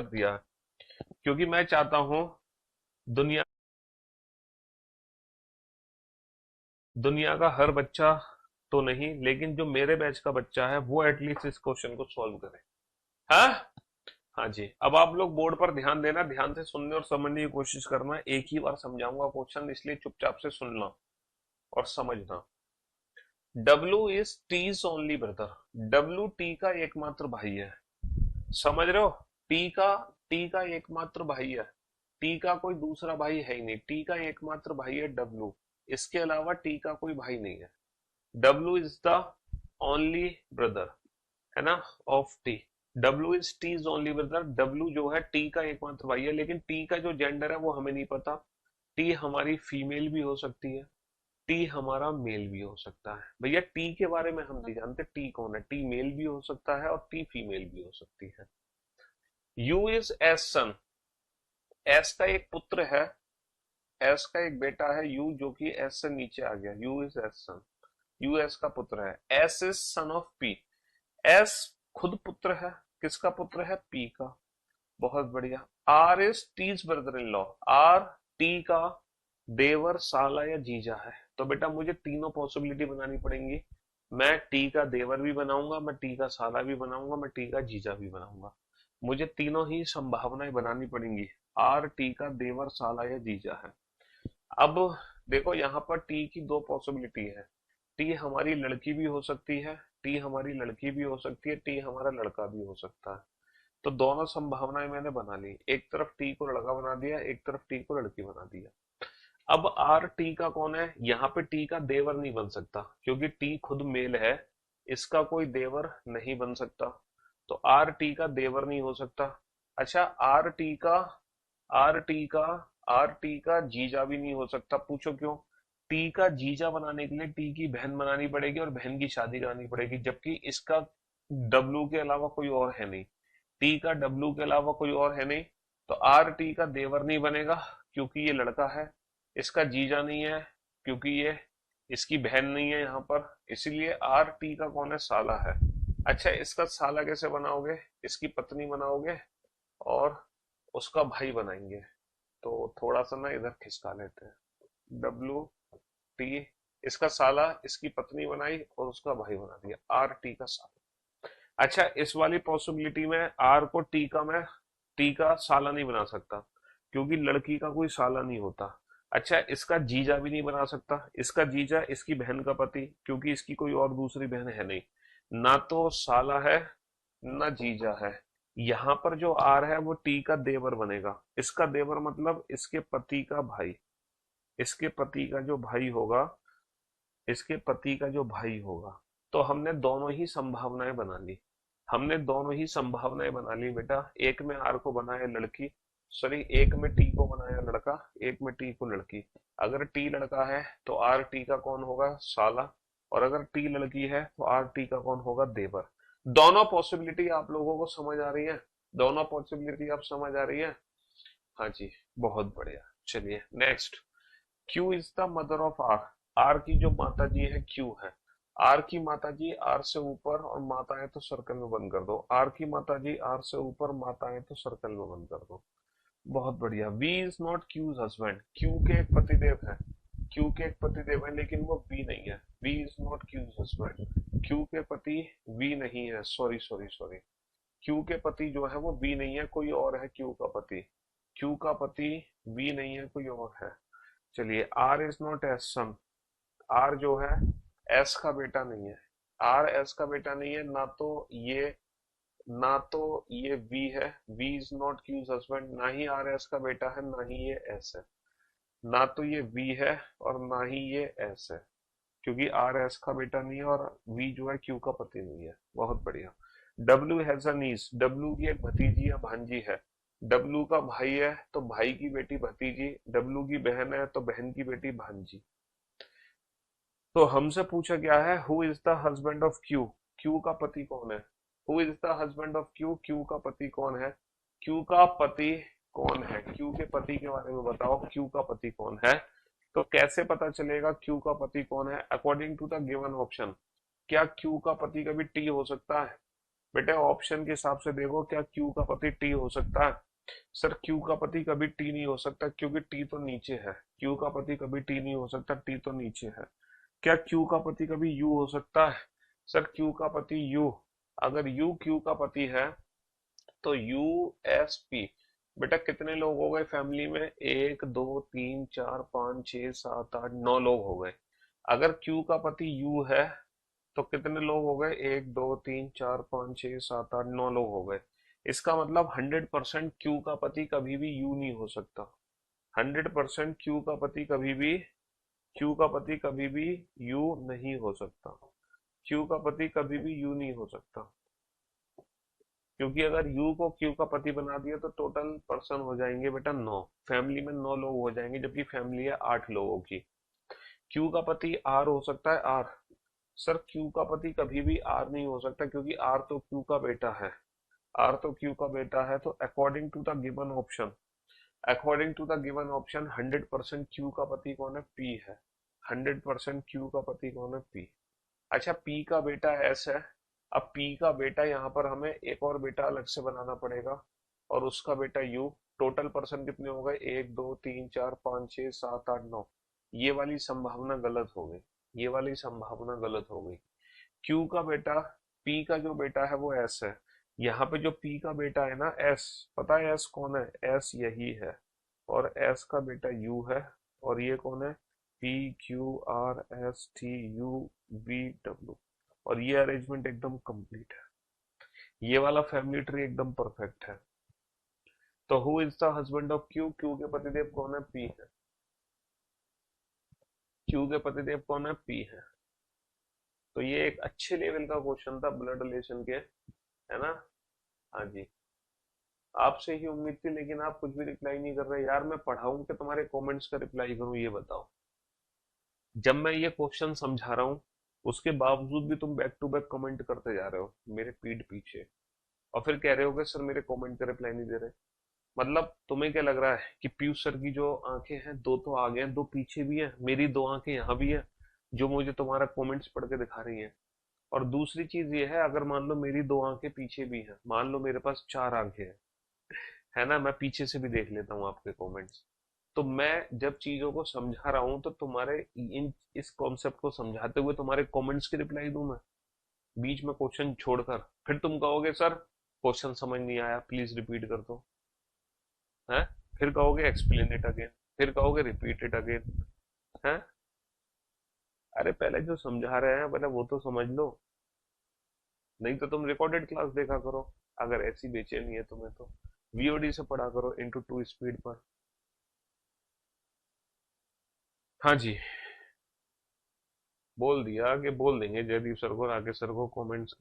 कर दिया है, क्योंकि मैं चाहता हूं दुनिया दुनिया का हर बच्चा तो नहीं, लेकिन जो मेरे बैच का बच्चा है वो एटलीस्ट इस क्वेश्चन को सॉल्व करे। हाँ। हाँ जी, अब आप लोग बोर्ड पर ध्यान देना, ध्यान से सुनने और समझने की कोशिश करना। एक ही बार समझाऊंगा क्वेश्चन, इसलिए चुपचाप से सुनना और समझना। W is T's only brother. W T का एकमात्र भाई है। समझ रहे हो? टी का टी का एकमात्र भाई है। टी का कोई दूसरा भाई है ही नहीं, टी का एकमात्र भाई है डब्लू। इसके अलावा टी का कोई भाई नहीं है। W is the only brother, है ना, of T. W is T is only brother. W जो है टी का एकमात्र भाई है, लेकिन टी का जो जेंडर है वो हमें नहीं पता। टी हमारी फीमेल भी हो सकती है, टी हमारा मेल भी हो सकता है। भैया टी के बारे में हम नहीं जानते टी कौन है। टी मेल भी हो सकता है और टी फीमेल भी हो सकती है। U is S son. S का एक पुत्र है, एस का एक बेटा है यू, जो कि एस से नीचे आ गया। U is S son, U S का पुत्र है। S is son of P. S खुद पुत्र है, किसका पुत्र है? पी का। बहुत बढ़िया। R is T's brother in law. R T का देवर, साला या जीजा है। तो बेटा मुझे तीनों पॉसिबिलिटी बनानी पड़ेंगी। मैं टी का देवर भी बनाऊंगा, मैं टी का साला भी बनाऊंगा, मैं टी का जीजा भी बनाऊंगा। मुझे तीनों ही संभावनाएं बनानी पड़ेंगी। आर टी का देवर, साला या जीजा है। अब देखो यहाँ पर टी की दो पॉसिबिलिटी है। टी हमारी लड़की भी हो सकती है, टी हमारी लड़की भी हो सकती है, टी हमारा लड़का भी हो सकता है। तो दोनों संभावनाएं मैंने बना ली। एक तरफ टी को लड़का बना दिया, एक तरफ टी को लड़की बना दिया। अब आर टी का कौन है? यहाँ पे टी का देवर नहीं बन सकता, क्योंकि टी खुद मेल है, इसका कोई देवर नहीं बन सकता। तो आर टी का देवर नहीं हो सकता। अच्छा, आर टी का आर टी का जीजा भी नहीं हो सकता। पूछो क्यों? टी का जीजा बनाने के लिए टी की बहन बनानी पड़ेगी और बहन की शादी करानी पड़ेगी, जबकि इसका डब्लू के अलावा कोई और है नहीं। टी का डब्लू के अलावा कोई और है नहीं। तो आर टी का देवर नहीं बनेगा, क्योंकि ये लड़का है। इसका जीजा नहीं है, क्योंकि ये इसकी बहन नहीं है यहाँ पर। इसीलिए आर टी का कौन है? साला है। अच्छा, इसका साला कैसे बनाओगे? इसकी पत्नी बनाओगे और उसका भाई बनाएंगे। तो थोड़ा सा ना इधर खिसका लेते हैं। डब्लू टी, इसका साला, इसकी पत्नी बनाई और उसका भाई बना दिया, आर टी का साला। अच्छा, इस वाली पॉसिबिलिटी में आर को टी का साला नहीं बना सकता, क्योंकि लड़की का कोई साला नहीं होता। अच्छा, इसका जीजा भी नहीं बना सकता। इसका जीजा इसकी बहन का पति, क्योंकि इसकी कोई और दूसरी बहन है नहीं। ना तो साला है, ना जीजा है। यहाँ पर जो आर है वो टी का देवर बनेगा। इसका देवर मतलब इसके पति का भाई। इसके पति का जो भाई होगा, इसके पति का जो भाई होगा। तो हमने दोनों ही संभावनाएं बना ली। हमने दोनों ही संभावनाएं बना ली बेटा। एक में आर को बनाया लड़की, सॉरी, एक में टी को बनाया लड़का, एक में टी को लड़की। अगर टी लड़का है तो आर टी का कौन होगा? साला। और अगर टी लड़की है तो आर टी का कौन होगा? देवर। दोनों पॉसिबिलिटी आप लोगों को समझ आ रही है? दोनों पॉसिबिलिटी आप समझ आ रही है? हाँ जी, बहुत बढ़िया। चलिए next. Q is the mother of R. R की जो माता जी है क्यू है। आर की माता जी आर से ऊपर और माता है तो सर्कल में बंद कर दो। आर की माता जी आर से ऊपर, माता है तो सर्कल में बंद कर दो। बहुत बढ़िया। V is not Q's husband. Q के एक पतिदेव है, क्यू के एक पतिदेव है, लेकिन वो वी नहीं है। V is not Q's husband. Q के पति वी नहीं है, सॉरी सॉरी सॉरी। क्यू के पति जो है वो वी नहीं है, कोई और है क्यू का पति। क्यू का पति वी नहीं है, कोई और है। चलिए, R is not S son. R जो है एस का बेटा नहीं है। आर एस का बेटा नहीं है। ना तो ये वी है। V is not Q's husband. ना ही आर एस का बेटा है, ना ही ये एस है। ना तो ये वी है और ना ही ये एस है, क्योंकि आर एस का बेटा नहीं है और वी जो है क्यू का पति नहीं है। बहुत बढ़िया। W has a niece. W की एक भतीजी या भांजी है। डब्ल्यू का भाई है तो भाई की बेटी भतीजी। डब्ल्यू की बहन है तो बहन की बेटी भांजी। तो हमसे पूछा गया है who is the husband of Q. Q का पति कौन है? Who is the husband of Q. Q का पति कौन है? क्यू का पति कौन है? क्यू के पति के बारे में बताओ, क्यू का पति कौन है? तो कैसे पता चलेगा क्यू का पति कौन है? According to the given option. क्या क्यू का पति कभी टी हो सकता है? बेटे ऑप्शन के हिसाब से देखो, क्या क्यू का पति टी हो सकता है? सर क्यू का पति कभी टी नहीं हो सकता, क्योंकि टी तो नीचे है। क्यू का पति कभी टी नहीं हो सकता, टी तो नीचे है। क्या क्यू का पति कभी यू हो सकता है? सर क्यू का पति यू, अगर यू क्यू का पति है तो यू एस पी। बेटा कितने लोग हो गए फैमिली में? एक दो तीन चार पाँच छह सात आठ नौ लोग हो गए। अगर क्यू का पति यू है तो कितने लोग हो गए? एक दो तीन चार पाँच छह सात आठ नौ लोग हो गए। इसका मतलब 100% क्यू का पति कभी भी यू नहीं हो सकता। 100% क्यू का पति कभी भी यू नहीं हो सकता। क्यू का पति कभी भी यू नहीं हो सकता, क्योंकि अगर यू को क्यू का पति बना दिया तो टोटल पर्सन हो जाएंगे बेटा 9। फैमिली में 9 लोग हो जाएंगे, जबकि फैमिली है 8 लोगों की। क्यू का पति आर हो सकता है? आर? सर क्यू का पति कभी भी आर नहीं हो सकता, क्योंकि आर तो क्यू का बेटा है। आर तो क्यू का बेटा है, तो according to the given option 100% Q का पति कौन है? पी है। 100% क्यू का पति कौन है? पी। अच्छा पी का बेटा एस है। अब पी का बेटा यहाँ पर हमें एक और बेटा अलग से बनाना पड़ेगा, और उसका बेटा यू। टोटल पर्सन कितने हो गए? एक दो तीन चार पाँच छह सात आठ नौ। ये वाली संभावना गलत हो गई, ये वाली संभावना गलत हो गई। क्यू का बेटा, पी का जो बेटा है वो एस है। यहाँ पे जो पी का बेटा है ना एस, पता है एस कौन है? एस यही है। और एस का बेटा यू है। और ये कौन है? P Q R S T U B W. और ये अरेंजमेंट एकदम कंप्लीट है, ये वाला फैमिली ट्री एकदम परफेक्ट है। तो who is the husband of Q? Q के पतिदेव कौन है? पी है। क्यू के पतिदेव कौन है? पी है। तो ये एक अच्छे लेवल का क्वेश्चन था ब्लड रिलेशन के, है ना? हाँ जी। आपसे ही उम्मीद थी, लेकिन आप कुछ भी रिप्लाई नहीं कर रहे यार। मैं पढ़ाऊं कि तुम्हारे कमेंट्स का रिप्लाई करूं, ये बताओ। जब मैं ये क्वेश्चन समझा रहा हूँ उसके बावजूद भी तुम बैक टू बैक कमेंट करते जा रहे हो मेरे पीठ पीछे, और फिर कह रहे हो कि सर मेरे कमेंट का रिप्लाई नहीं दे रहे। मतलब तुम्हें क्या लग रहा है कि पीयूष सर की जो आंखें हैं, दो तो आगे हैं दो पीछे भी हैं, मेरी दो आंखें यहाँ भी है जो मुझे तुम्हारा कमेंट्स पढ़ के दिखा रही हैं। और दूसरी चीज ये है, अगर मान लो मेरी दो आंखें पीछे भी हैं, मान लो मेरे पास चार आंखें हैं, है ना, मैं पीछे से भी देख लेता हूँ आपके कमेंट्स। तो मैं जब चीजों को समझा रहा हूँ तो तुम्हारे इन इस कॉन्सेप्ट को समझाते हुए तुम्हारे कमेंट्स की रिप्लाई दूं मैं, बीच में क्वेश्चन छोड़कर? फिर तुम कहोगे सर क्वेश्चन समझ नहीं आया, प्लीज रिपीट कर दो, है? फिर कहोगे एक्सप्लेन इट अगेन, फिर कहोगे रिपीट इट अगेन, है? अरे पहले जो समझा रहे हैं पहले वो तो समझ लो, नहीं तो तुम रिकॉर्डेड क्लास देखा करो। अगर ऐसी बेचैनी है तुम्हें तो वीओडी से पढ़ा करो इंटू टू स्पीड पर। हाँ जी, बोल दिया कि बोल देंगे जयदीप सर को, राकेश सर को कमेंट्स